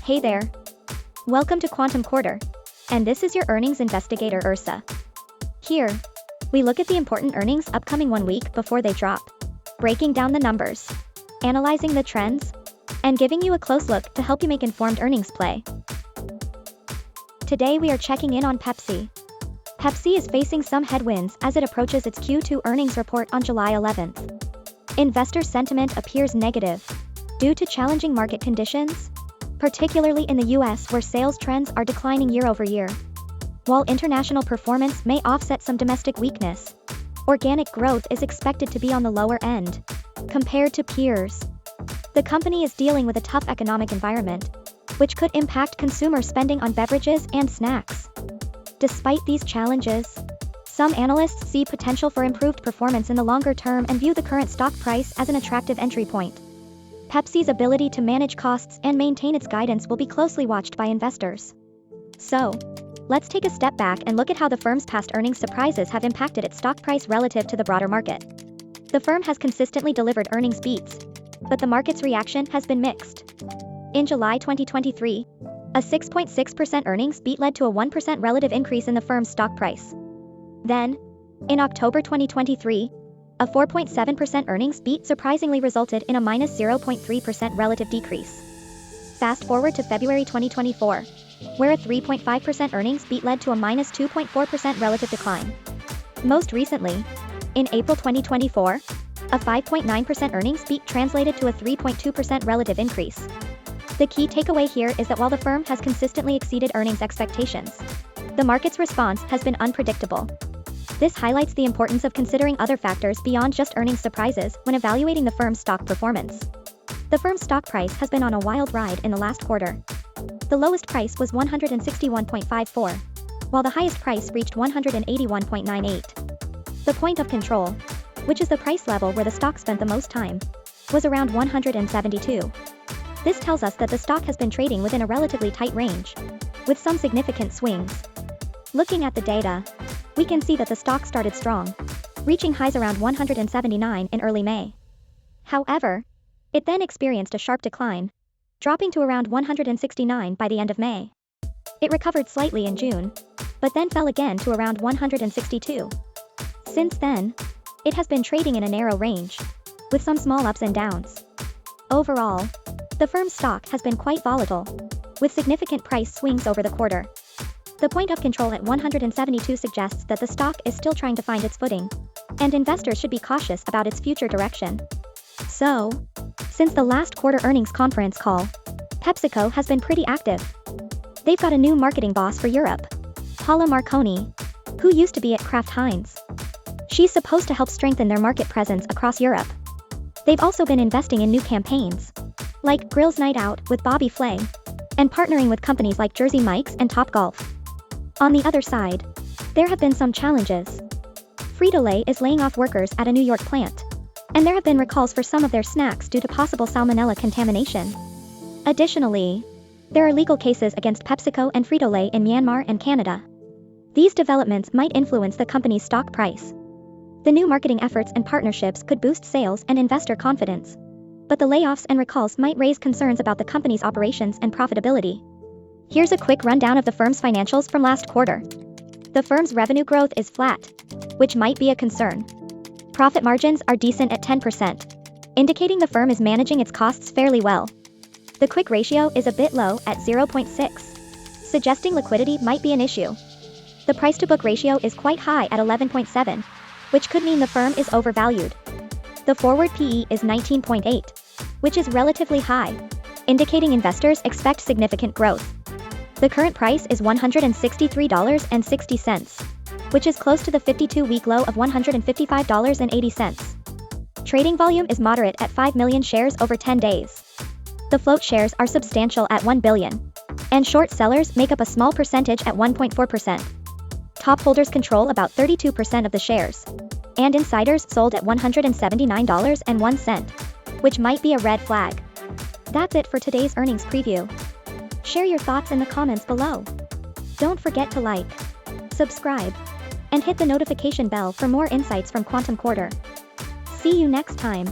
Hey there. Welcome to Quantum Quarter. And this is your earnings investigator Ursa. Here, we look at the important earnings upcoming 1 week before they drop, breaking down the numbers, analyzing the trends, and giving you a close look to help you make informed earnings play. Today we are checking in on Pepsi. Pepsi is facing some headwinds as it approaches its Q2 earnings report on July 11th. Investor sentiment appears negative due to challenging market conditions, particularly in the US where sales trends are declining year over year. While international performance may offset some domestic weakness, organic growth is expected to be on the lower end compared to peers. The company is dealing with a tough economic environment, which could impact consumer spending on beverages and snacks. Despite these challenges, some analysts see potential for improved performance in the longer term and view the current stock price as an attractive entry point. Pepsi's ability to manage costs and maintain its guidance will be closely watched by investors. So, let's take a step back and look at how the firm's past earnings surprises have impacted its stock price relative to the broader market. The firm has consistently delivered earnings beats, but the market's reaction has been mixed. In July 2023, a 6.6% earnings beat led to a 1% relative increase in the firm's stock price. Then, in October 2023, a 4.7% earnings beat surprisingly resulted in a minus 0.3% relative decrease. Fast forward to February 2024, where a 3.5% earnings beat led to a minus 2.4% relative decline. Most recently, in April 2024, a 5.9% earnings beat translated to a 3.2% relative increase. The key takeaway here is that while the firm has consistently exceeded earnings expectations, the market's response has been unpredictable. This highlights the importance of considering other factors beyond just earnings surprises when evaluating the firm's stock performance. The firm's stock price has been on a wild ride in the last quarter. The lowest price was $161.54, while the highest price reached $181.98. The point of control, which is the price level where the stock spent the most time, was around $172. This tells us that the stock has been trading within a relatively tight range, with some significant swings. Looking at the data, we can see that the stock started strong, reaching highs around 179 in early May. However, it then experienced a sharp decline, dropping to around 169 by the end of May. It recovered slightly in June, but then fell again to around 162. Since then, it has been trading in a narrow range, with some small ups and downs. Overall, the firm's stock has been quite volatile, with significant price swings over the quarter. The point of control at 172 suggests that the stock is still trying to find its footing, and investors should be cautious about its future direction. So, since the last quarter earnings conference call, PepsiCo has been pretty active. They've got a new marketing boss for Europe, Paula Marconi, who used to be at Kraft Heinz. She's supposed to help strengthen their market presence across Europe. They've also been investing in new campaigns, like Grills Night Out with Bobby Flay, and partnering with companies like Jersey Mike's and Topgolf. On the other side, there have been some challenges. Frito-Lay is laying off workers at a New York plant, and there have been recalls for some of their snacks due to possible salmonella contamination. Additionally, there are legal cases against PepsiCo and Frito-Lay in Myanmar and Canada. These developments might influence the company's stock price. The new marketing efforts and partnerships could boost sales and investor confidence, but the layoffs and recalls might raise concerns about the company's operations and profitability. Here's a quick rundown of the firm's financials from last quarter. The firm's revenue growth is flat, which might be a concern. Profit margins are decent at 10%, indicating the firm is managing its costs fairly well. The quick ratio is a bit low at 0.6, suggesting liquidity might be an issue. The price-to-book ratio is quite high at 11.7, which could mean the firm is overvalued. The forward PE is 19.8, which is relatively high, indicating investors expect significant growth. The current price is $163.60, which is close to the 52-week low of $155.80. Trading volume is moderate at 5 million shares over 10 days. The float shares are substantial at 1 billion, and short sellers make up a small percentage at 1.4%. Top holders control about 32% of the shares, and insiders sold at $179.01, which might be a red flag. That's it for today's earnings preview. Share your thoughts in the comments below. Don't forget to like, subscribe, and hit the notification bell for more insights from Quantum Quarter. See you next time.